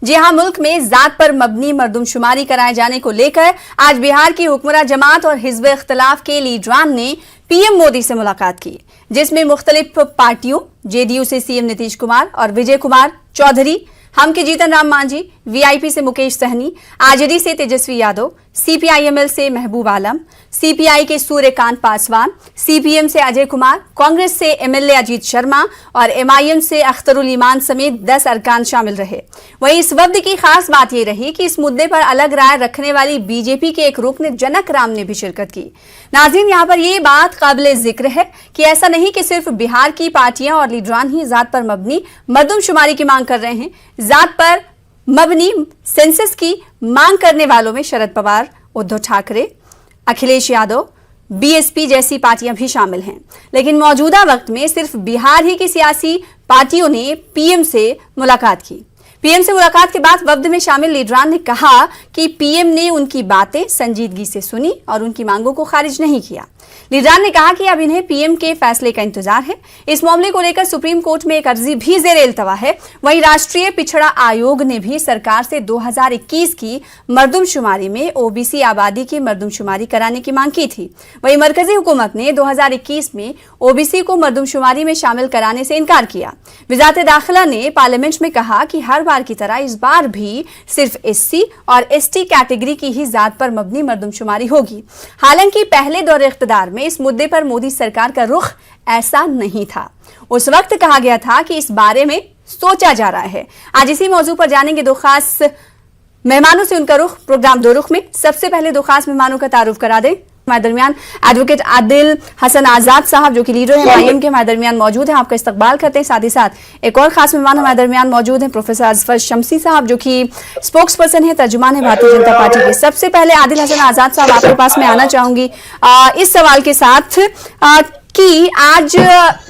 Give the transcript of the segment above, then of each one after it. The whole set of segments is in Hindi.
जी हां, मुल्क में जात पर मबनी मरदमशुमारी कराए जाने को लेकर आज बिहार की हुक्मरान जमात और हिज़्ब इख्तिलाफ के लीडरान ने पीएम मोदी से मुलाकात की, जिसमें मुख्तलिफ पार्टियों जेडीयू से सीएम नीतीश कुमार और विजय कुमार चौधरी, हम के जीतन राम मांझी, वीआईपी से मुकेश सहनी, आरजेडी से तेजस्वी यादव, सीपीआईएमएल से महबूब आलम, सीपीआई के सूर्यकांत पासवान, सीपीएम से अजय कुमार, कांग्रेस से एमएलए अजीत शर्मा और एमआईएम से अख्तरुल ईमान समेत 10 अरकान शामिल रहे। वहीं इस वफ्द की खास बात यह रही कि इस मुद्दे पर अलग राय रखने वाली बीजेपी के एक रुकन जनक राम ने भी शिरकत की। नाज़रीन, यहाँ पर यह बात काबिल जिक्र है कि ऐसा नहीं कि सिर्फ बिहार की पार्टियां और लीडरान ही जात पर मबनी मरदमशुमारी की मांग कर रहे हैं। जात पर मबनी सेंसस की मांग करने वालों में शरद पवार, उद्धव ठाकरे, अखिलेश यादव, बीएसपी जैसी पार्टियां भी शामिल हैं। लेकिन मौजूदा वक्त में सिर्फ बिहार ही की सियासी पार्टियों ने पीएम से मुलाकात की। पीएम से मुलाकात के बाद वफ्द में शामिल लीडरान ने कहा कि पीएम ने उनकी बातें संजीदगी से सुनी और उनकी मांगों को खारिज नहीं किया। लीडरान ने कहा कि अब इन्हें पीएम के फैसले का इंतजार है। इस मामले को लेकर सुप्रीम कोर्ट में एक अर्जी भी ज़ेरे इल्तवा है। वहीं राष्ट्रीय पिछड़ा आयोग ने भी सरकार से 2021 की मरदमशुमारी में ओबीसी आबादी की मरदमशुमारी कराने की मांग की थी। वहीं मरकजी हुकूमत ने 2021 में ओबीसी को मरदमशुमारी में शामिल कराने से इनकार किया। वज़ारत दाखिला ने पार्लियामेंट में कहा कि हर बार की तरह इस बार भी सिर्फ एससी और एसटी कैटेगरी की ही जात पर मबनी मरदमशुमारी होगी। हालांकि पहले दौर इख्तिदार में इस मुद्दे पर मोदी सरकार का रुख ऐसा नहीं था। उस वक्त कहा गया था कि इस बारे में सोचा जा रहा है। आज इसी मौजू पर जानेंगे दो खास मेहमानों से उनका रुख। प्रोग्राम दो रुख में सबसे पहले दो खास मेहमानों का तारुफ करा दें। हमारे दरमियान एडवोकेट आदिल हसन आजाद साहब जो कि लीडर हैं एमआईएम के, हमारे दरमियान मौजूद हैं, आपका इस्तकबाल करते हैं। साथ ही साथ एक और खास मेहमान हमारे दरमियान मौजूद हैं, प्रोफेसर अजफर शमसी साहब जो कि स्पोक्स पर्सन है, तर्जुमान है भारतीय जनता पार्टी के। सबसे पहले आदिल हसन आजाद साहब, आपके पास में आना चाहूंगी इस सवाल के साथ कि आज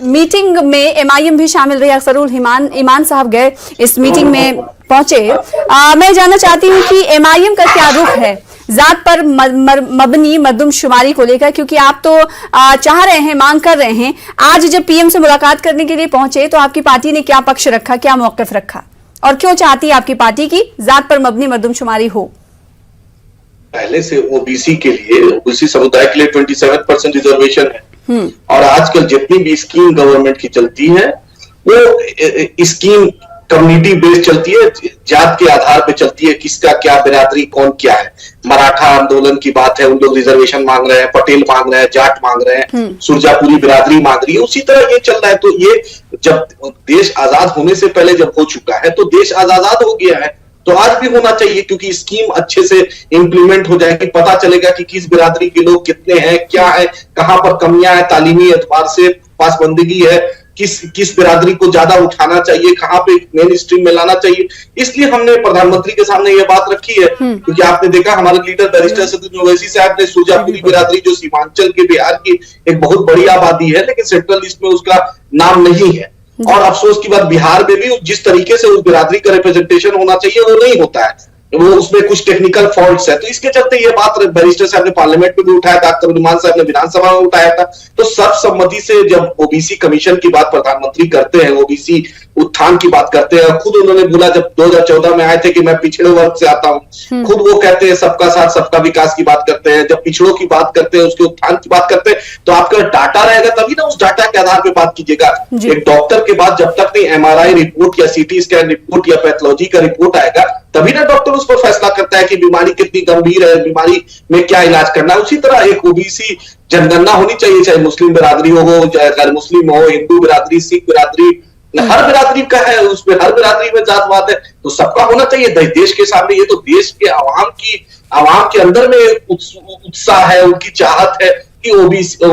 मीटिंग में एमआईएम भी शामिल रही, अख्तरुल ईमान साहब गए इस मीटिंग में पहुंचे। मैं जानना चाहती हूँ कि एमआईएम का क्या रुख है जात पर मबनी मरदमशुमारी को लेकर, क्योंकि आप तो चाह रहे हैं, मांग कर रहे हैं। आज जब पीएम से मुलाकात करने के लिए पहुंचे तो आपकी पार्टी ने क्या पक्ष रखा, क्या मौक़िफ़ रखा और क्यों चाहती है आपकी पार्टी की जात पर मबनी मरदमशुमारी हो? पहले से ओबीसी के लिए, ओबीसी समुदाय के लिए 27% रिजर्वेशन है और आजकल जितनी भी स्कीम गवर्नमेंट की चलती है वो स्कीम कम्युनिटी बेस्ड चलती है, जात के आधार पे चलती है, किसका क्या बिरादरी कौन क्या है। मराठा आंदोलन की बात है, उन लोग रिजर्वेशन मांग रहे हैं, पटेल मांग रहे हैं, जाट मांग रहे हैं, सुरजापुरी बिरादरी मांग रही है। उसी तरह ये चल रहा है। तो ये जब देश आजाद होने से पहले जब हो चुका है तो देश आजाद हो गया है, तो आज भी होना चाहिए, क्योंकि स्कीम अच्छे से इंप्लीमेंट हो जाएगी, पता चलेगा कि किस बिरादरी के लोग कितने हैं, क्या है, कहां पर कमियां है, तालीमी एतबार से पासबंदगी है, किस बिरादरी को ज्यादा उठाना चाहिए, कहां पे मेन स्ट्रीम में लाना चाहिए। इसलिए हमने प्रधानमंत्री के सामने ये बात रखी है, क्योंकि आपने देखा हमारे लीडर बैरिस्टर सदुद्दीन ओवैसी साहब ने सुरजापुरी बिरादरी जो सीमांचल के बिहार की एक बहुत बड़ी आबादी है लेकिन सेंट्रल लिस्ट में उसका नाम नहीं है, और अफसोस की बात बिहार में भी जिस तरीके से उस बिरादरी का रिप्रेजेंटेशन होना चाहिए वो नहीं होता है, वो उसमें कुछ टेक्निकल फॉल्ट्स है। तो इसके चलते ये बात बैरिस्टर साहब ने पार्लियामेंट में भी उठाया था, अख्तरुल ईमान साहब ने विधानसभा में उठाया था। तो सर्वसम्मति से जब ओबीसी कमीशन की बात प्रधानमंत्री करते हैं, ओबीसी उत्थान की बात करते हैं, खुद उन्होंने बोला जब 2014 में आए थे कि मैं पिछड़े वर्ग से आता हूं, खुद वो कहते हैं सबका साथ सबका विकास की बात करते हैं। जब पिछड़ों की बात करते हैं, उसके उत्थान की बात करते हैं, तो आपका डाटा रहेगा तभी ना उस डाटा के आधार पर बात कीजिएगा। एक डॉक्टर के बाद जब तक नहीं एमआरआई रिपोर्ट या सीटी स्कैन रिपोर्ट या पैथोलॉजी का रिपोर्ट आएगा तभी ना डॉक्टर उस पर फैसला करता है कि बीमारी कितनी गंभीर है, बीमारी में क्या इलाज करना है। उसी तरह एक ओबीसी जनगणना होनी चाहिए, चाहे मुस्लिम बिरादरी हो, चाहे गैर मुस्लिम हो, हिंदू बिरादरी, सिख बिरादरी, हर बिरादरी का है, उसमें हर बिरादरी में जातवाद है, तो सबका होना चाहिए देश के सामने। ये तो देश के आवाम के अंदर में उत्साह है, उनकी चाहत है कि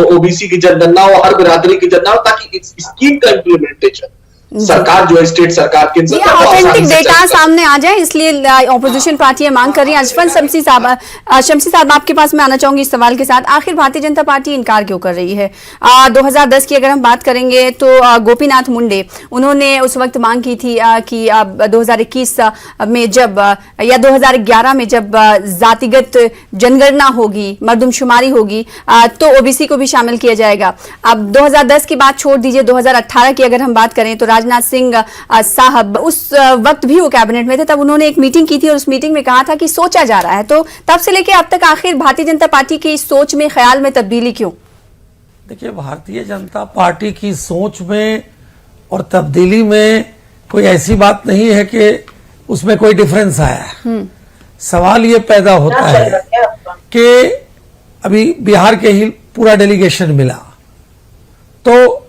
ओबीसी की जनगणना हो, हर बिरादरी की जनगणना हो, ताकि इस स्कीम का इम्प्लीमेंटेशन सरकार जो है स्टेट सरकार के ऑथेंटिक डेटा सामने आ जाए, इसलिए ऑपोजिशन पार्टियां मांग कर रही हैं। अजफर शमसी साहब आपके पास मैं आना चाहूंगी इस सवाल के साथ। आखिर भारतीय जनता पार्टी इनकार क्यों कर रही है? 2010 की अगर हम बात करेंगे तो गोपीनाथ मुंडे उन्होंने उस वक्त मांग की थी कि 2021 में जब या 2011 में जब जातिगत जनगणना होगी, मरदमशुमारी होगी तो ओबीसी को भी शामिल किया जाएगा। अब 2010 की बात छोड़ दीजिए, 2018 की अगर हम बात करें तो राजनाथ सिंह साहब उस वक्त भी वो कैबिनेट में थे, तब उन्होंने एक मीटिंग की थी और उस मीटिंग में कहा था कि सोचा जा रहा है। तो तब से लेकर अब तक आखिर भारतीय जनता पार्टी की सोच में, ख्याल में तब्दीली क्यों? देखिए, भारतीय जनता पार्टी की सोच में और तब्दीली में कोई ऐसी बात नहीं है कि उसमें कोई डिफरेंस आया है। सवाल ये पैदा होता है कि अभी बिहार के ही पूरा डेलीगेशन मिला, तो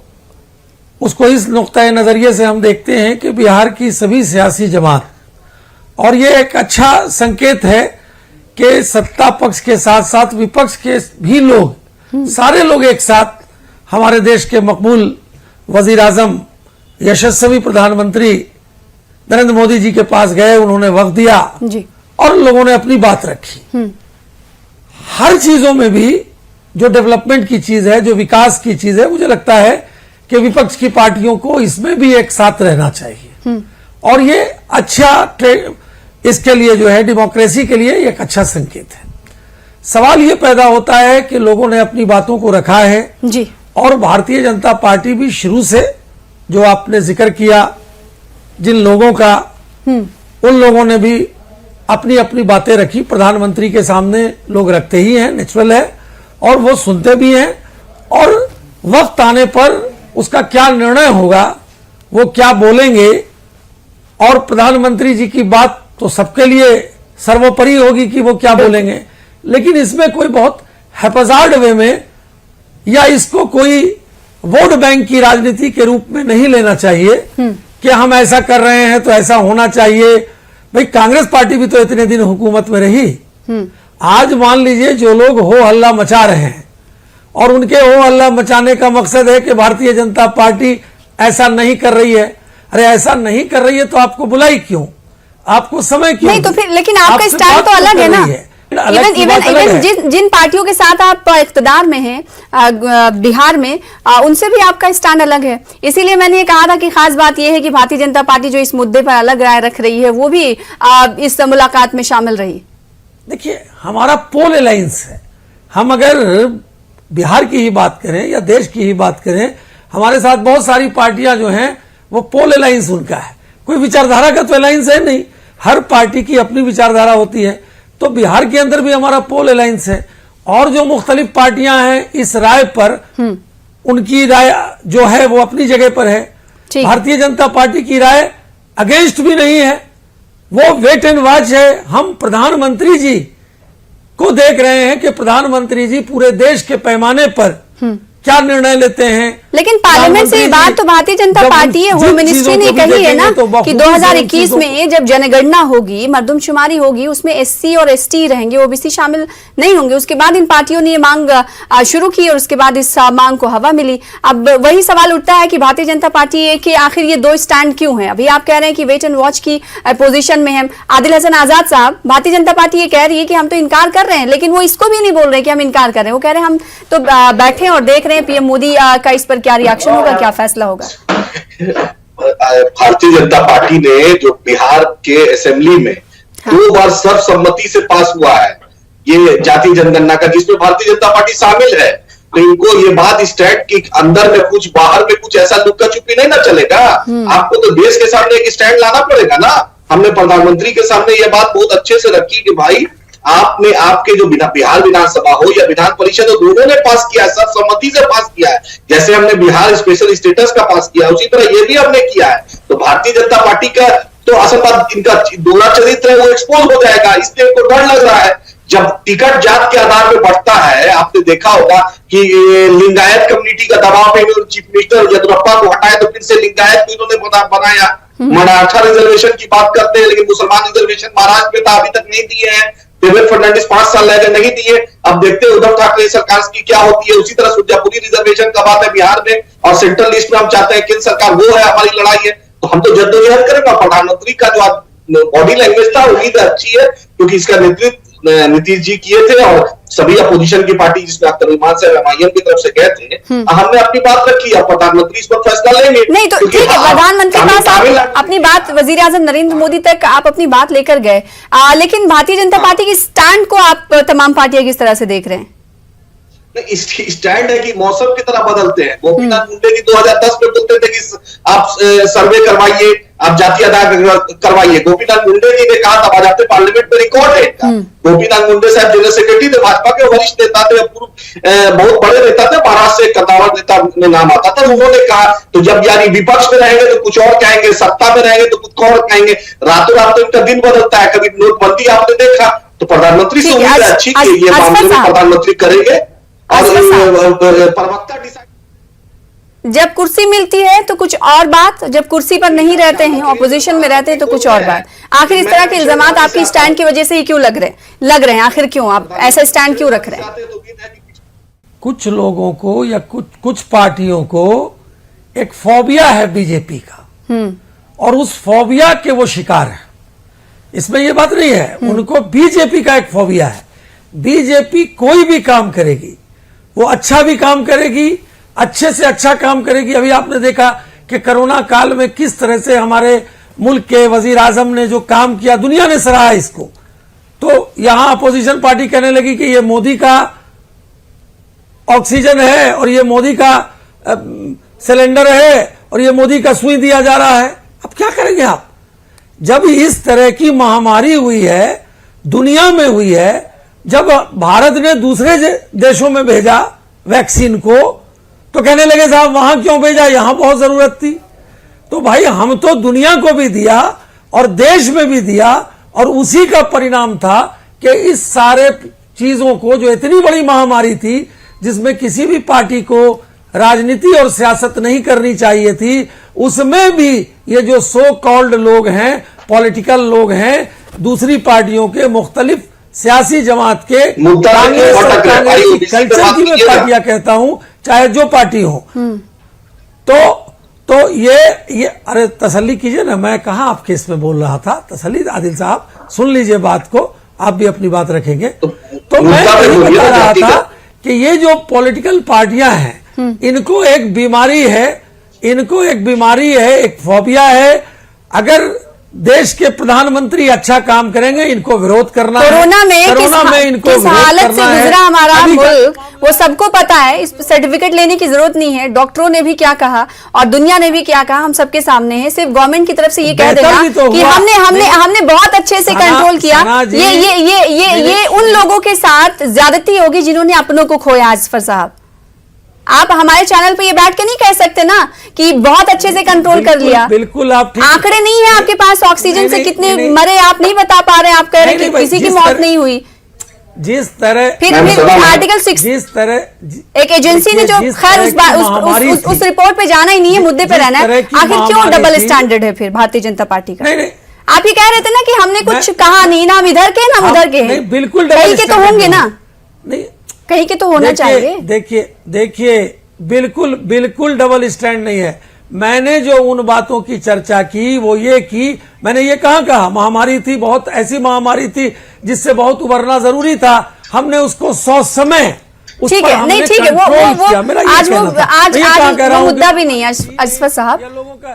उसको इस नुक्ता नजरिए से हम देखते हैं कि बिहार की सभी सियासी जमात, और ये एक अच्छा संकेत है कि सत्ता पक्ष के साथ साथ विपक्ष के भी लोग, सारे लोग एक साथ हमारे देश के मकबूल वजीर आजम, यशस्वी प्रधानमंत्री नरेंद्र मोदी जी के पास गए, उन्होंने वक्त दिया जी। और लोगों ने अपनी बात रखी। हर चीजों में भी जो डेवलपमेंट की चीज है, जो विकास की चीज है, मुझे लगता है कि विपक्ष की पार्टियों को इसमें भी एक साथ रहना चाहिए, और ये अच्छा इसके लिए जो है डेमोक्रेसी के लिए एक अच्छा संकेत है। सवाल ये पैदा होता है कि लोगों ने अपनी बातों को रखा है जी, और भारतीय जनता पार्टी भी शुरू से, जो आपने जिक्र किया जिन लोगों का, उन लोगों ने भी अपनी अपनी बातें रखी। प्रधानमंत्री के सामने लोग रखते ही हैं, नेचुरल है, और वो सुनते भी हैं, और वक्त आने पर उसका क्या निर्णय होगा, वो क्या बोलेंगे, और प्रधानमंत्री जी की बात तो सबके लिए सर्वोपरि होगी कि वो क्या बोलेंगे। लेकिन इसमें कोई बहुत हैपजार्ड वे में या इसको कोई वोट बैंक की राजनीति के रूप में नहीं लेना चाहिए कि हम ऐसा कर रहे हैं तो ऐसा होना चाहिए। भाई, कांग्रेस पार्टी भी तो इतने दिन हुकूमत में रही। आज मान लीजिए जो लोग हो हल्ला मचा रहे हैं, और उनके हो हल्ला मचाने का मकसद है कि भारतीय जनता पार्टी ऐसा नहीं कर रही है। अरे ऐसा नहीं कर रही है तो आपको बुलाई क्यों, आपको समय क्यों नहीं? तो फिर लेकिन आपका स्टैंड तो अलग है ना। इवन जिन पार्टियों के साथ आप इख्तिदार में हैं बिहार में, उनसे भी आपका स्टैंड अलग है। इसीलिए मैंने ये कहा था कि खास बात यह है कि भारतीय जनता पार्टी जो इस मुद्दे पर अलग राय रख रही है, वो भी इस मुलाकात में शामिल रही। देखिए, हमारा पोल अलायंस है। हम अगर बिहार की ही बात करें या देश की ही बात करें, हमारे साथ बहुत सारी पार्टियां जो हैं, वो पोल अलायंस उनका है। कोई विचारधारा का तो अलायंस है नहीं, हर पार्टी की अपनी विचारधारा होती है। तो बिहार के अंदर भी हमारा पोल अलायंस है, और जो मुख्तलिफ पार्टियां हैं इस राय पर, उनकी राय जो है वो अपनी जगह पर है। भारतीय जनता पार्टी की राय अगेंस्ट भी नहीं है, वो वेट एंड वॉच है। हम प्रधानमंत्री जी को देख रहे हैं कि प्रधानमंत्री जी पूरे देश के पैमाने पर क्या निर्णय लेते हैं। लेकिन पार्लियामेंट से ये बात तो भारतीय जनता पार्टी है, होम मिनिस्ट्री ने कही है ना कि 2021 में जब जनगणना होगी, मरदमशुमारी होगी, उसमें एससी और एसटी रहेंगे, ओबीसी शामिल नहीं होंगे। उसके बाद इन पार्टियों ने ये मांग शुरू की और उसके बाद इस मांग को हवा मिली। अब वही सवाल उठता है कि भारतीय जनता पार्टी के आखिर ये दो स्टैंड क्यों है? अभी आप कह रहे हैं कि वेट एंड वॉच की पोजिशन में है। आदिल हसन आजाद साहब, भारतीय जनता पार्टी ये कह रही है कि हम तो इनकार कर रहे हैं, लेकिन वो इसको भी नहीं बोल रहे कि हम इनकार कर रहे हैं। वो कह रहे हैं हम तो बैठे और देख रहे हैं पीएम मोदी का इस पर क्या रिएक्शन होगा, क्या फैसला होगा। भारतीय जनता पार्टी ने जो बिहार के असेंबली में 2 बार सर्वसम्मति से पास हुआ है ये जाति जनगणना का, जिसमें भारतीय जनता पार्टी शामिल है, तो इनको ये बात स्टैंड के अंदर में कुछ, बाहर में कुछ ऐसा लुक्का छुपी नहीं ना चलेगा। आपको तो देश के सामने एक स्टैंड लाना पड़ेगा ना। हमने प्रधानमंत्री के सामने ये बात बहुत अच्छे से रखी कि भाई आपने, आपके जो बिहार विधानसभा हो या विधान परिषद हो, दोनों ने पास किया है, सर्वसम्मति से पास किया है। जैसे हमने बिहार स्पेशल स्टेटस का पास किया, उसी तरह ये भी हमने किया है। तो भारतीय जनता पार्टी का तो असल बात, इनका दोहरा चरित्र है वो एक्सपोज हो जाएगा, इसलिए इनको डर लग रहा है। जब टिकट जात के आधार पर बढ़ता है, आपने देखा होगा कि लिंगायत कम्युनिटी का दबाव पे चीफ मिनिस्टर येदियुरप्पा को हटाया, तो फिर से लिंगायत को इन्होंने बनाया। मराठा रिजर्वेशन की बात करते हैं, लेकिन मुसलमान रिजर्वेशन महाराष्ट्र में तो अभी तक नहीं दिए हैं। देवेंद्र फडणवीस 5 साल लगे नहीं दिए। अब देखते हैं उद्धव ठाकरे सरकार की क्या होती है। उसी तरह सुरजापुरी रिजर्वेशन का बात है बिहार में, और सेंट्रल लिस्ट में हम चाहते हैं केंद्र सरकार, वो है हमारी लड़ाई है। तो हम तो जद्दोजहद करेंगे। प्रधानमंत्री का जो बॉडी लैंग्वेज था उम्मीद अच्छी है, क्योंकि इसका नेतृत्व नीतीश जी किए थे, और सभी अपोजिशन की पार्टी जिसमें अख्तर रहमान साहब एमआईएम की तरफ से गए थे। हमने अपनी बात रखी, अब प्रधानमंत्री इस पर फैसला लेंगे। नहीं तो ठीक है, प्रधानमंत्री पास आप अपनी बात, वजीर आजम नरेंद्र मोदी तक आप अपनी बात लेकर गए, लेकिन भारतीय जनता पार्टी की स्टैंड को आप तमाम पार्टियां किस तरह से देख रहे हैं? स्टैंड है कि मौसम की तरह बदलते हैं। गोपीनाथ मुंडे जी 2010 में बोलते थे कि आप सर्वे करवाइए, आप जाति आधार करवाइए। गोपीनाथ मुंडे जी ने कहा था, भाजपा पार्लियामेंट में रिकॉर्ड है इनका। गोपीनाथ मुंडे साहब जनरल सेक्रेटरी थे, भाजपा के वरिष्ठ नेता थे, बहुत बड़े नेता थे, महाराष्ट्र से कद्दावर नेता में नाम आता था। उन्होंने कहा, तो जब यानी विपक्ष में रहेंगे तो कुछ और कहेंगे, सत्ता में रहेंगे तो कुछ और कहेंगे। रातों रात तो इनका दिन बदलता है। कभी नोटबंदी आपने देखा, तो प्रधानमंत्री से उम्मीद है अच्छी कि ये मामले में प्रधानमंत्री करेंगे और प्रवक्ता डिसाइड। जब कुर्सी मिलती है तो कुछ और बात, जब कुर्सी पर नहीं रहते हैं, ऑपोजिशन में रहते हैं तो कुछ और बात। आखिर इस तरह के इल्जामात आपकी स्टैंड की वजह से ही क्यों लग रहे हैं? आखिर क्यों आप ऐसा स्टैंड क्यों रख रहे हैं? कुछ लोगों को या कुछ पार्टियों को एक फोबिया है बीजेपी का, और उस फोबिया के वो शिकार है। इसमें ये बात नहीं है, उनको बीजेपी का एक फोबिया है। बीजेपी कोई भी काम करेगी, वो अच्छा भी काम करेगी, अच्छे से अच्छा काम करेगी। अभी आपने देखा कि कोरोना काल में किस तरह से हमारे मुल्क के वजीर आजम ने जो काम किया, दुनिया ने सराहा इसको। तो यहां अपोजिशन पार्टी कहने लगी कि ये मोदी का ऑक्सीजन है और ये मोदी का सिलेंडर है और ये मोदी का सुई दिया जा रहा है। अब क्या करेंगे आप? जब इस तरह की महामारी हुई है, दुनिया में हुई है, जब भारत ने दूसरे देशों में भेजा वैक्सीन को, तो कहने लगे साहब वहां क्यों भेजा, यहां बहुत जरूरत थी। तो भाई हम तो दुनिया को भी दिया और देश में भी दिया, और उसी का परिणाम था कि इस सारे चीजों को, जो इतनी बड़ी महामारी थी जिसमें किसी भी पार्टी को राजनीति और सियासत नहीं करनी चाहिए थी, उसमें भी ये जो सो कॉल्ड लोग हैं, पॉलिटिकल लोग हैं, दूसरी पार्टियों के, मुख्तलिफ सियासी जमात के, कांग्रेस की कल्चर की मैं पार्टियां कहता हूं, चाहे जो पार्टी हो, तो ये अरे तसल्ली कीजिए ना, मैं कहां आपके इसमें बोल रहा था। तसल्ली, आदिल साहब सुन लीजिए बात को, आप भी अपनी बात रखेंगे। तो मैं यही बता रहा था कि ये जो पॉलिटिकल पार्टियां हैं, इनको एक बीमारी है, एक फोबिया है। अगर देश के प्रधानमंत्री अच्छा काम करेंगे, इनको विरोध करना है। कोरोना में इनको किस हालत से गुजरा हमारा मुल्क, वो सबको पता है। इस सर्टिफिकेट लेने की जरूरत नहीं है। डॉक्टरों ने भी क्या कहा और दुनिया ने भी क्या कहा, हम सबके सामने है। सिर्फ गवर्नमेंट की तरफ से ये कह देना कि हमने बहुत अच्छे से कंट्रोल किया, ये उन लोगों के साथ ज्यादती होगी जिन्होंने अपनों को खोया। आसफर साहब, आप हमारे चैनल पे ये बैठ के नहीं कह सकते ना कि बहुत अच्छे से कंट्रोल कर लिया। बिल्कुल, आप आंकड़े नहीं है आपके पास, ऑक्सीजन से कितने मरे आप नहीं बता पा रहे। आप कह रहे कि किसी की मौत नहीं हुई। जिस तरह फिर आर्टिकल 6, जिस तरह एक एजेंसी ने, जो खैर उस रिपोर्ट पे जाना ही नहीं है, मुद्दे पे रहना है। आखिर क्यों डबल स्टैंडर्ड है फिर भारतीय जनता पार्टी का? आप ये कह रहे थे ना कि हमने कुछ कहा नहीं, ना हम इधर के ना उधर के हैं। बिल्कुल कहीं के तो होंगे ना, नहीं कहीं के तो होना चाहिए। देखिए बिल्कुल डबल स्टैंड नहीं है। मैंने जो उन बातों की चर्चा की वो ये की, मैंने ये कहा महामारी थी, बहुत ऐसी महामारी थी जिससे बहुत उबरना जरूरी था। हमने उसको 100 समय ठीक है, नहीं ठीक है, वो आज वो मुद्दा भी नहीं है अशफाक साहब,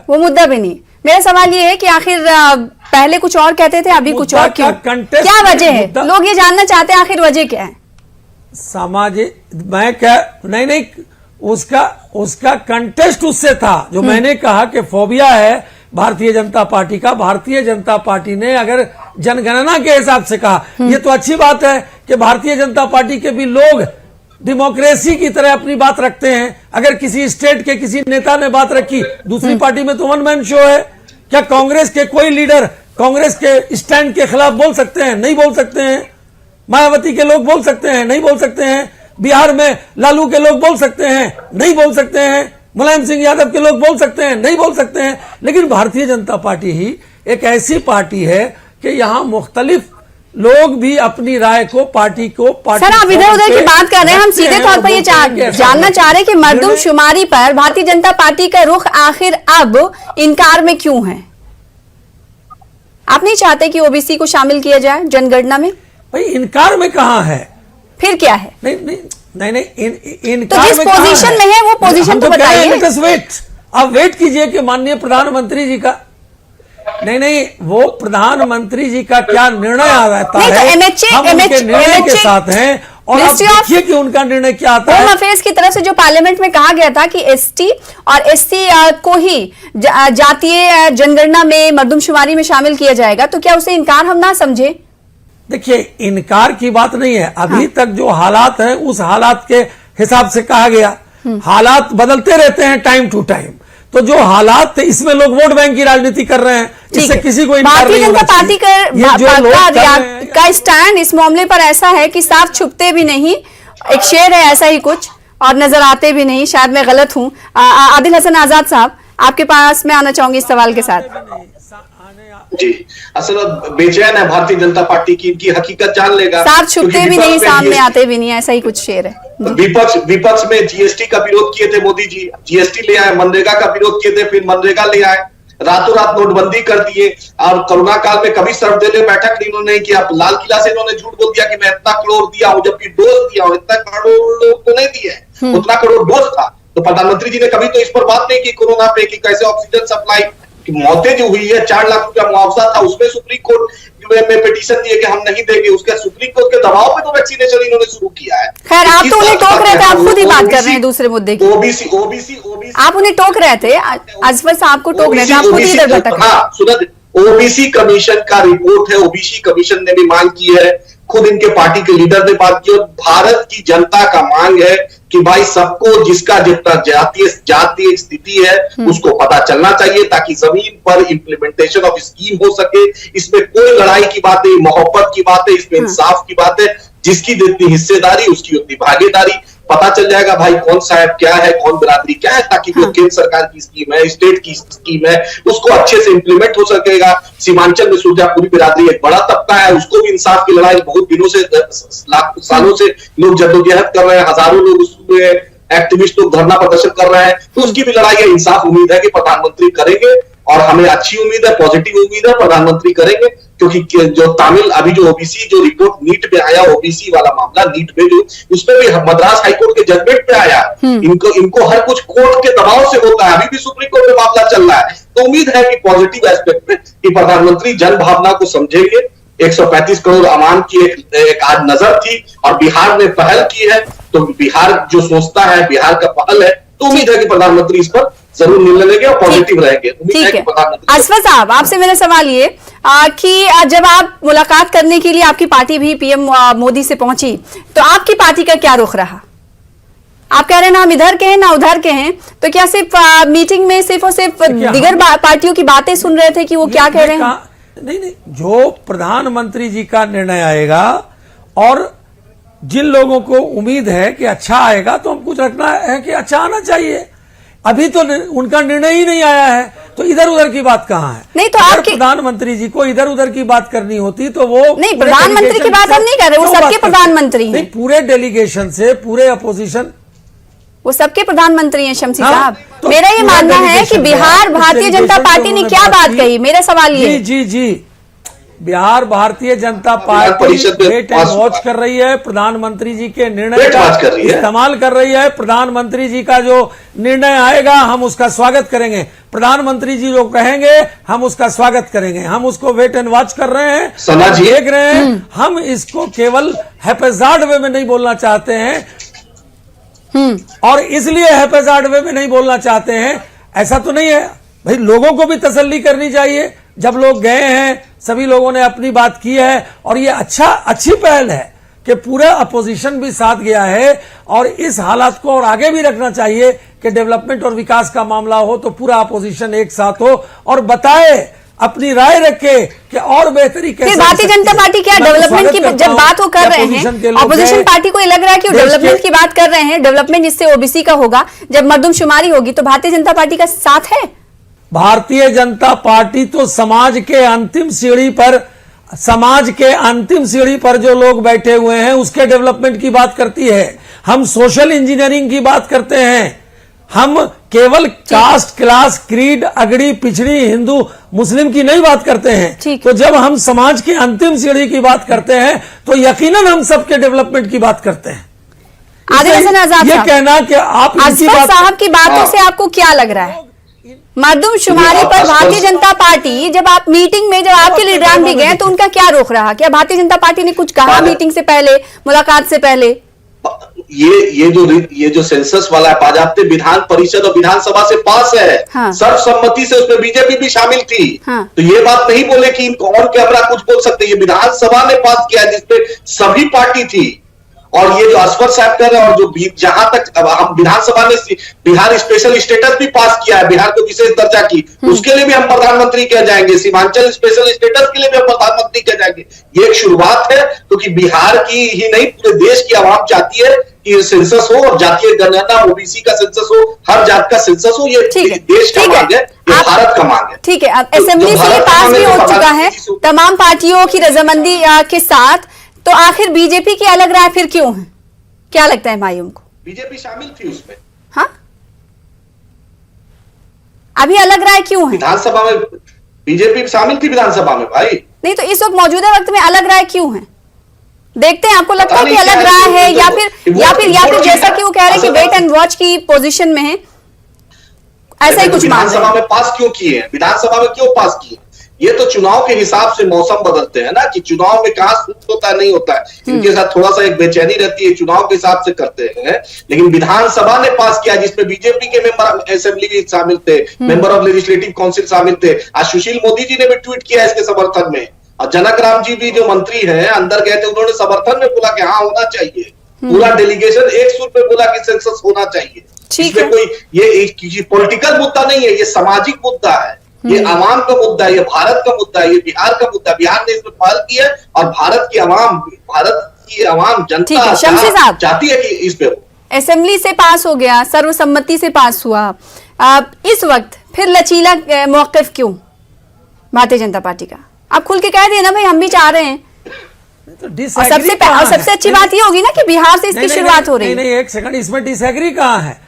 वो मुद्दा भी नहीं। मेरा सवाल ये है कि आखिर पहले कुछ और कहते थे, अभी कुछ और क्यों? क्या वजह है? लोग ये जानना चाहते हैं आखिर वजह क्या है। सामाजिक, मैं क्या नहीं उसका कंटेस्ट उससे था जो मैंने कहा कि फोबिया है भारतीय जनता पार्टी का। भारतीय जनता पार्टी ने अगर जनगणना के हिसाब से कहा, ये तो अच्छी बात है कि भारतीय जनता पार्टी के भी लोग डेमोक्रेसी की तरह अपनी बात रखते हैं। अगर किसी स्टेट के किसी नेता ने बात रखी, दूसरी पार्टी में तो वन मैन शो है। क्या कांग्रेस के कोई लीडर कांग्रेस के स्टैंड के खिलाफ बोल सकते हैं? नहीं बोल सकते हैं। मायावती के लोग बोल सकते हैं? नहीं बोल सकते हैं। बिहार में लालू के लोग बोल सकते हैं? नहीं बोल सकते हैं। मुलायम सिंह यादव के लोग बोल सकते हैं? नहीं बोल सकते हैं। लेकिन भारतीय जनता पार्टी ही एक ऐसी पार्टी है कि यहां मुख्तलिफ लोग भी अपनी राय को पार्टी सर, आप इधर उधर की बात कर रहे हैं। हम सीधे तौर पर ये जानना चाह रहे हैं कि मर्दमशुमारी पर भारतीय जनता पार्टी का रुख आखिर अब इनकार में क्यों है? आप नहीं चाहते कि ओबीसी को शामिल किया जाए जनगणना में? भाई इनकार में कहां है, फिर क्या है? नहीं तो जिस पोजीशन में है वो पोजीशन तो बताइए। आप वेट कीजिए कि माननीय प्रधानमंत्री जी का नहीं वो प्रधानमंत्री जी का क्या निर्णय आ रहता है, हम उनके निर्णय के साथ हैं और आप मिनिस्ट्री ऑफ देखिए कि उनका निर्णय क्या आता होम है। अफेयर्स की तरफ से जो पार्लियामेंट में कहा गया था कि एसटी और एससी को ही जातीय जनगणना में मर्दमशुमारी में शामिल किया जाएगा, तो क्या उसे इनकार हम ना समझे? देखिए, इनकार की बात नहीं है, अभी तक जो हालात हैं उस हालात के हिसाब से कहा गया। हालात बदलते रहते हैं टाइम टू टाइम, तो जो हालात थे इसमें लोग वोट बैंक की राजनीति कर रहे हैं, इससे किसी को इनकार भारतीय नहीं जनता होना पार्टी चाहिए। का स्टैंड इस मामले पर ऐसा है कि साफ छुपते भी नहीं, एक शेर है ऐसा ही कुछ, और नजर आते भी नहीं। शायद मैं गलत हूं। आदिल हसन आजाद साहब, आपके पास मैं आना चाहूंगी इस सवाल के साथ। जी, असल बेचैन है भारतीय जनता पार्टी की, इनकी हकीकत जान लेगा। साफ छुपते भी नहीं, सामने आते भी नहीं, ऐसा ही कुछ शेर है। विपक्ष में जीएसटी का विरोध किए थे मोदी जी, जीएसटी ले आए, मनरेगा का विरोध किए थे, फिर मनरेगा ले आए, रातों रात नोटबंदी कर दिए, और कोरोना काल में कभी सर्वदलीय बैठक इन्होंने नहीं किया। लाल किला से इन्होंने झूठ बोल दिया कि मैं इतना करोड़ दिया हूं, जबकि डोज दिया हूं, इतना करोड़ लोग तो नहीं दिए, उतना करोड़ डोज था। तो प्रधानमंत्री जी ने कभी तो इस पर बात नहीं की कोरोना पे, कि कैसे ऑक्सीजन सप्लाई की मौतें जो हुई है, 4 लाख रुपया मुआवजा था, उसमें सुप्रीम कोर्ट में पिटीशन दिए कि हम नहीं देंगे, उसके सुप्रीम कोर्ट के दबाव पे तो वैक्सीनेशन इन्होंने शुरू किया है। खैर, आप तो उन्हें टोक रहे थे, आप खुद ही बात कर रहे हैं दूसरे मुद्दे की। ओबीसी आप उन्हें टोक रहे थे, अजफर साहब को टोक रहे थे, आप खुद ही इधर भटक रहे। हाँ, सुना, ओबीसी कमीशन का रिपोर्ट है, ओबीसी कमीशन ने भी मांग की है, खुद इनके पार्टी के लीडर ने बात की, और भारत की जनता का मांग है कि भाई सबको जिसका जितना जातीय स्थिति है उसको पता चलना चाहिए, ताकि जमीन पर इंप्लीमेंटेशन ऑफ स्कीम हो सके। इसमें कोई लड़ाई की बात नहीं, मोहब्बत की बात है, इसमें इंसाफ की बात है। जिसकी जितनी हिस्सेदारी उसकी उतनी भागीदारी, पता चल जाएगा भाई कौन साहब क्या है, कौन बिरादरी क्या है, ताकि जो केंद्र सरकार की स्कीम है, स्टेट की स्कीम है, उसको अच्छे से इंप्लीमेंट हो सकेगा। सीमांचल में सुरजापुरी बिरादरी एक बड़ा तबका है, उसको भी इंसाफ की लड़ाई बहुत दिनों से, सालों से लोग जद्दोजहद कर रहे हैं, हजारों लोग उसमें एक्टिविस्ट लोग धरना प्रदर्शन कर रहे हैं, तो उसकी भी लड़ाई है। इंसाफ उम्मीद है कि प्रधानमंत्री करेंगे, और हमें अच्छी उम्मीद है, पॉजिटिव उम्मीद है प्रधानमंत्री करेंगे, क्योंकि जो तमिल अभी जो ओबीसी जो रिपोर्ट नीट पे आया, ओबीसी वाला मामला नीट में जो, उसमें भी मद्रास हाईकोर्ट के जजमेंट पे आया, इनको हर कुछ कोर्ट के दबाव से होता है, अभी भी सुप्रीम कोर्ट में मामला चल रहा है। तो उम्मीद है कि पॉजिटिव एस्पेक्ट में कि प्रधानमंत्री जन भावना को समझेंगे। 135 करोड़ अमान की एक आज नजर थी, और बिहार ने पहल की है, तो बिहार जो सोचता है, बिहार का पहल है, तो उम्मीद है कि प्रधानमंत्री इस पर जरूर निर्णय लेंगे और पॉजिटिव रहेंगे। ठीक है। अजफर साहब, आपसे मेरा सवाल ये कि जब आप मुलाकात करने के लिए आपकी पार्टी भी पीएम मोदी से पहुंची, तो आपकी पार्टी का क्या रुख रहा? आप कह रहे हैं ना हम इधर के हैं ना उधर के हैं, तो क्या सिर्फ मीटिंग में सिर्फ और सिर्फ दिगर पार्टियों की बातें सुन रहे थे कि वो क्या कह रहे हैं? नहीं, जो प्रधानमंत्री जी का निर्णय आएगा, और जिन लोगों को उम्मीद है कि अच्छा आएगा, तो हमको रखना है कि अच्छा आना चाहिए। अभी तो उनका निर्णय ही नहीं आया है, तो इधर उधर की बात कहाँ है? नहीं, तो अगर प्रधानमंत्री जी को इधर उधर की बात करनी होती तो वो नहीं, प्रधानमंत्री की बात हम नहीं कर रहे, वो सबके प्रधानमंत्री हैं। पूरे डेलीगेशन से, पूरे अपोजिशन, वो सबके प्रधानमंत्री हैं। शमसी साहब, तो मेरा ये मानना है कि बिहार भारतीय जनता पार्टी ने क्या बात कही, मेरा सवाल ये। जी, Bihar Bharatiya Janata party wait and watch कर रही है, प्रधानमंत्री जी के निर्णय का इस्तेमाल कर रही है। प्रधानमंत्री जी का जो निर्णय आएगा हम उसका स्वागत करेंगे, प्रधानमंत्री जी जो कहेंगे हम उसका स्वागत करेंगे। हम उसको वेट एंड वॉच कर रहे हैं, देख रहे हैं। हम इसको केवल हैपेजार्ड वे में नहीं बोलना चाहते हैं, और इसलिए हैपेजार्ड वे में नहीं बोलना चाहते हैं, ऐसा तो नहीं है भाई, लोगों को भी तसल्ली करनी चाहिए। जब लोग गए हैं, सभी लोगों ने अपनी बात की है, और ये अच्छी पहल है कि पूरा अपोजिशन भी साथ गया है, और इस हालात को और आगे भी रखना चाहिए कि डेवलपमेंट और विकास का मामला हो तो पूरा अपोजिशन एक साथ हो और बताए, अपनी राय रखे कि और बेहतरी कैसे। भारतीय जनता पार्टी क्या डेवलपमेंट की जब बात वो कर रहे हैं, अपोजिशन पार्टी को ये लग रहा है कि वो डेवलपमेंट की बात कर रहे हैं, डेवलपमेंट इससे ओबीसी का होगा, जब मर्दमशुमारी होगी तो भारतीय जनता पार्टी का साथ है? भारतीय जनता पार्टी तो समाज के अंतिम सीढ़ी पर जो लोग बैठे हुए हैं उसके डेवलपमेंट की बात करती है। हम सोशल इंजीनियरिंग की बात करते हैं, हम केवल कास्ट, क्लास, क्रीड, अगड़ी, पिछड़ी, हिंदू, मुस्लिम की नहीं बात करते हैं। तो जब हम समाज की अंतिम सीढ़ी की बात करते हैं तो यकीनन हम सबके डेवलपमेंट की बात करते हैं। आदिल हसन आजाद ये कहना कि आप अजफर साहब की बातों से आपको क्या लग रहा है? मर्दमशुमारी पर भारतीय जनता पार्टी जब आप मीटिंग में जब आपके लीडरान भी गए तो उनका क्या रुख रहा? क्या भारतीय जनता पार्टी ने कुछ कहा मीटिंग से पहले, मुलाकात से पहले? ये जो सेंसस वाला है बाजाप्ते विधान परिषद और विधानसभा से पास है। हाँ। सर्वसम्मति से उसमें बीजेपी भी शामिल थी। हाँ। तो ये बात नहीं बोले कि ऑन कैमरा कुछ बोल सकते, ये विधानसभा ने पास किया जिसपे सभी पार्टी थी। और ये जो असफर साहब कर रहे हैं और जो जहां तक हम विधानसभा ने बिहार स्पेशल स्टेटस भी पास किया है, बिहार को विशेष दर्जा की, उसके लिए भी हम प्रधानमंत्री कह जाएंगे। सीमांचल स्पेशल स्टेटस के लिए भी हम प्रधानमंत्री कह जाएंगे। ये एक शुरुआत है, क्योंकि बिहार की ही नहीं पूरे देश की आवाम चाहती है कि सेंसस हो और जातीय जनगणना, ओबीसी का सेंसस हो, हर जात का सेंसस हो। ये देश का मांग है, ये भारत का मांग है। ठीक है, अब असेंबली से पास भी हो चुका है तमाम पार्टियों की रजामंदी के साथ, तो आखिर बीजेपी की अलग राय फिर क्यों है? क्या लगता है मायूम को? बीजेपी शामिल थी उसमें। हाँ, अभी अलग राय क्यों है? विधानसभा में बीजेपी शामिल थी, विधानसभा में भाई। नहीं तो इस वक्त मौजूदा वक्त में अलग राय क्यों है? देखते हैं, आपको लगता है कि अलग राय है या फिर जैसा कि वो कह रहे हैं कि वेट एंड वॉच की पोजीशन में है, ऐसा ही कुछ मान रहे हैं। विधानसभा में पास क्यों किए हैं? विधानसभा में क्यों पास किए? ये तो चुनाव के हिसाब से मौसम बदलते हैं ना, कि चुनाव में कहां सूट होता है नहीं होता है, इनके साथ थोड़ा सा एक बेचैनी रहती है, चुनाव के हिसाब से करते हैं। लेकिन विधानसभा ने पास किया जिसमें बीजेपी के मेंबर असेंबली भी शामिल थे, मेंबर ऑफ लेजिस्लेटिव काउंसिल शामिल थे। आज सुशील मोदी जी ने भी ट्वीट किया इसके समर्थन में, और जनक राम जी भी जो मंत्री हैं अंदर गए थे, उन्होंने समर्थन में बोला कि हाँ होना चाहिए। पूरा डेलीगेशन एक सुर पे बोला कि सेंसस होना चाहिए। इसमें कोई ये पॉलिटिकल मुद्दा नहीं है, ये सामाजिक मुद्दा है, ये आवाम का मुद्दा है, ये भारत का मुद्दा है, ये बिहार का मुद्दा। बिहार ने इसमें पहल की है और भारत की आवाम जनता चाहती है कि इस पे असेंबली से पास हो गया, सर्वसम्मति से पास हुआ। इस वक्त फिर लचीला मौक़िफ़ क्यों भारतीय जनता पार्टी का? आप खुल के कह दिए ना भाई, हम भी चाह रहे हैं। तो सबसे अच्छी बात ये होगी ना कि बिहार से इसकी शुरुआत हो रही है। नहीं, एक सेकंड, इसमें डिसएग्री कहाँ है?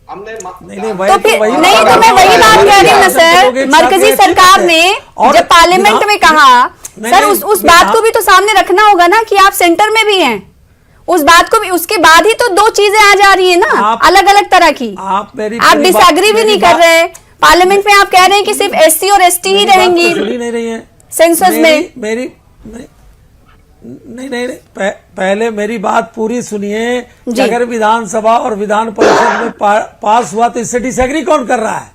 हमने तो मैं वही बात कह रही हूँ ना सर, मरकजी सरकार ने जब पार्लियामेंट में कहा, सर उस बात को भी तो सामने रखना होगा ना कि आप सेंटर में भी हैं। उस बात को भी, उसके बाद ही तो दो चीजें आ जा रही है ना अलग अलग तरह की। आप डिसएग्री भी नहीं कर रहे। पार्लियामेंट में आप कह रहे हैं कि सिर्फ एससी और एसटी ही रहेंगी सेंसस में। नहीं, पहले मेरी बात पूरी सुनिए। अगर विधानसभा और विधान परिषद में पास हुआ तो इससे डिसएग्री कौन कर रहा है?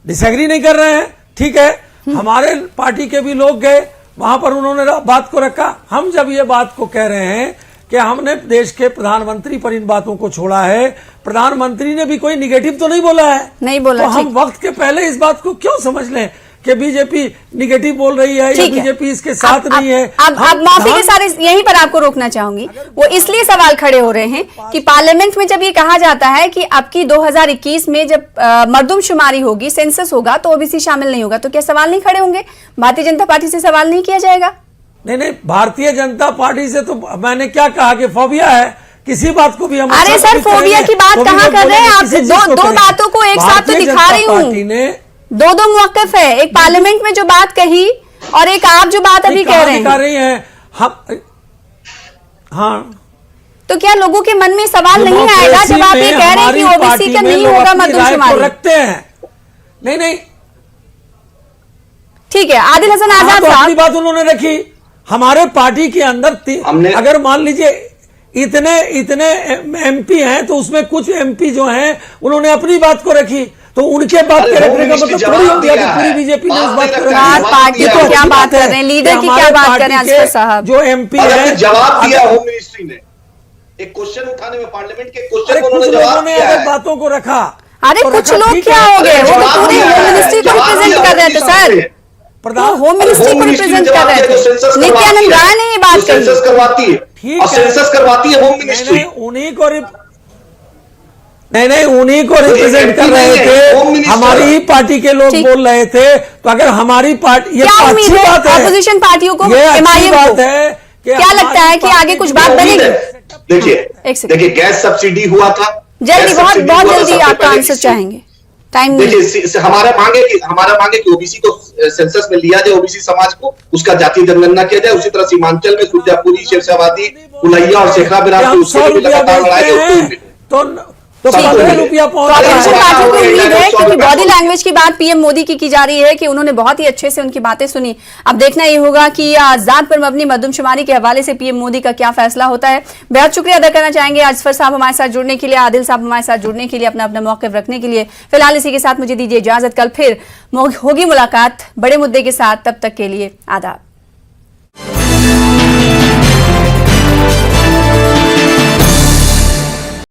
डिसएग्री नहीं कर रहे हैं, ठीक है। हमारे पार्टी के भी लोग गए वहां पर, उन्होंने बात को रखा। हम जब ये बात को कह रहे हैं कि हमने देश के प्रधानमंत्री पर इन बातों को छोड़ा है, प्रधानमंत्री ने भी कोई निगेटिव तो नहीं बोला है, नहीं बोला। तो हम वक्त के पहले इस बात को क्यों समझ लें कि बीजेपी निगेटिव बोल रही है या बीजेपी इसके साथ नहीं है? अब माफी के सारे यहीं पर आपको रोकना चाहूंगी। वो इसलिए सवाल खड़े हो रहे हैं कि पार्लियामेंट में जब ये कहा जाता है कि अब की 2021 में जब मर्दमशुमारी होगी, सेंसस होगा, तो ओबीसी शामिल नहीं होगा, तो क्या सवाल नहीं खड़े होंगे? भारतीय जनता पार्टी से सवाल नहीं किया जाएगा? नहीं, भारतीय जनता पार्टी से तो मैंने क्या कहा कि फोबिया है, किसी बात को भी हम। अरे सर, फोबिया की बात कहाँ कर रहे हैं आप? दो बातों को एक साथ तो दिखा रही हूँ। दो मौक़िफ़ है, एक पार्लियामेंट में जो बात कही और एक आप जो बात अभी कह रहे हैं। हाँ, तो क्या लोगों के मन में सवाल नहीं आएगा जब आप ये कह रहे हैं कि ओबीसी का नहीं होगा मर्दमशुमारी? रखते हैं। नहीं, ठीक है। आदिल हसन आजाद साहब, अपनी बात उन्होंने रखी। हमारे पार्टी के अंदर अगर मान लीजिए इतने एमपी हैं, तो उसमें कुछ एमपी जो हैं उन्होंने अपनी बात को रखी, तो उनके बात के रखने का मतलब थोड़ी हो गया कि पूरी बीजेपी ने उस बात को पार्टी की क्या बात कर रहे हैं, लीडर की क्या बात कर रहे हैं असफर साहब? जो एमपी है, जवाब दिया होम मिनिस्ट्री ने एक क्वेश्चन उठाने में, पार्लियामेंट के क्वेश्चन को उन्होंने जवाब दिया है। बातों को रखा। अरे कुछ लोग क्या हो गए, वो तो पूरी होम मिनिस्ट्री को रिप्रेजेंट कर रहे थे सर, होम मिनिस्ट्री को रिप्रेजेंट कर रहे थे। नित्यानंद राय ने ये बात कही। सेंसस करवाती है और सेंसस करवाती है होम मिनिस्ट्री। उन्हीं को उन्हीं को रिप्रेजेंट कर रहे थे, हमारी ही पार्टी के लोग बोल रहे थे। तो अगर हमारी पार्टी, ये अच्छी बात है, अपोजिशन पार्टियों को, ये अच्छी बात है। क्या लगता है कि आगे कुछ बात बनेगी? देखिए गैस सब्सिडी हुआ था, जल्दी, बहुत जल्दी आपका आंसर चाहेंगे, टाइम देखिए। हमारा मांगे कि ओबीसी को सेंसस में लिया जाए, ओबीसी समाज को, उसका जातीय जनगणना किया जाए। उसी तरह सीमांचल में सुरजापुरी, शेरशाबादी, उलैया और शेखरा बिरार को तो 15 रुपया पहुंच रहा अपोजिशन है। पार्टियों को उम्मीद है, 100 क्योंकि रुपया बॉडी लैंग्वेज की बात पीएम मोदी की जा रही है कि उन्होंने बहुत ही अच्छे से उनकी बातें सुनी। अब देखना ये होगा कि जात पर मबनी मरदमशुमारी के हवाले से पीएम मोदी का क्या फैसला होता है। बेहद शुक्रिया अदा करना चाहेंगे असफर साहब हमारे साथ जुड़ने के लिए, आदिल साहब हमारे साथ जुड़ने के लिए, अपना अपना मौक़िफ़ रखने के लिए। फिलहाल इसी के साथ मुझे दीजिए इजाजत, कल फिर होगी मुलाकात बड़े मुद्दे के साथ, तब तक के लिए आदाब।